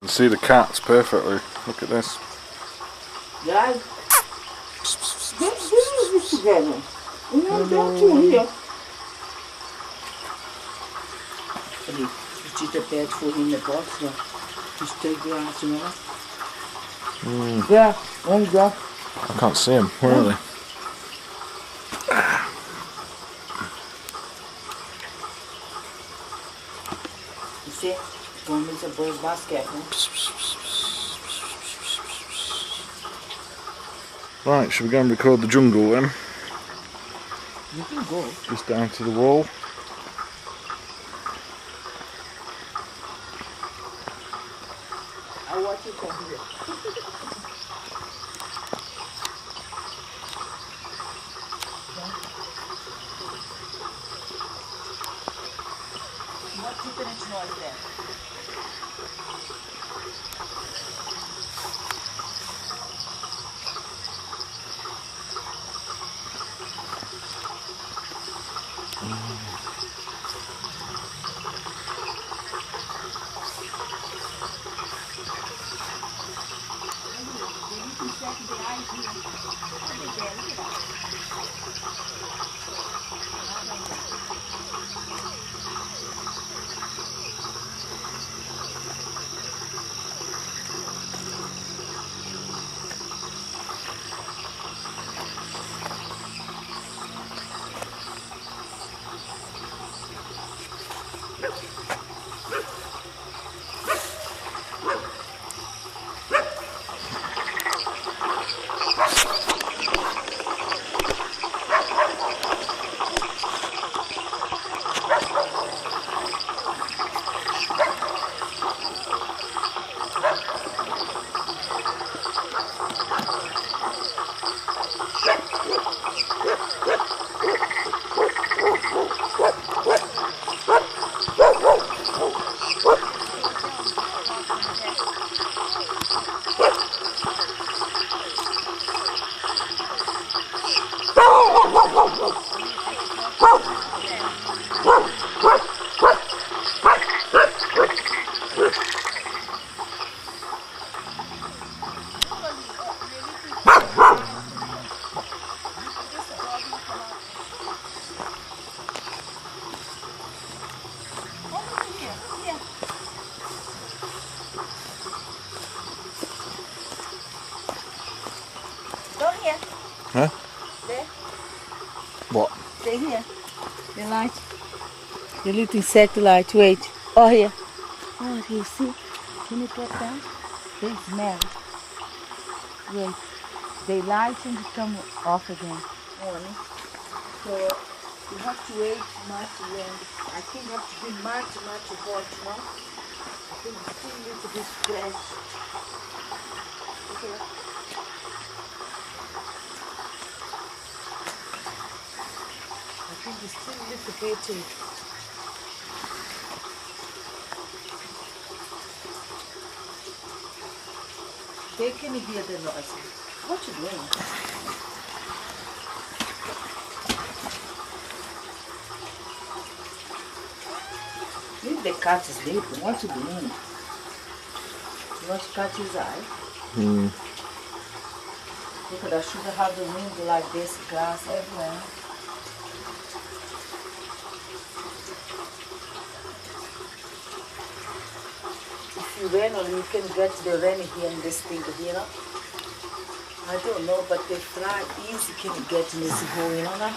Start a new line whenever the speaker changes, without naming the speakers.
can see the cats perfectly. Look at this.
Guys, let's do this together. We have them too here. Allez, je te perds for in the box là. Just take glass, you know. Yeah, one go.
I can't see them. Where are they?
You see, one is a bird basket.
Right, should we go and record the jungle then?
You can go.
Just down to the wall.
I watch you from here. What different noise there?
Huh?
There.
What?
Stay here. The light. The little satellite. Wait. Oh, here. Oh, you see? Can you get down? They smell. Wait. They light and come off again. Morning. So you have to wait much when I think you have to be much hot, no? I think it's still a little bit fresh. Okay. I think it's still a little bit. They can hear the noise. What you doing? Maybe the cat is sleeping. What you doing? You want to cut his eye? Look at that. Should have the window like this, glass everywhere. If you rain or you can get the rain here in this thing here. I don't know, but they fly easy can get in this hole, you know that?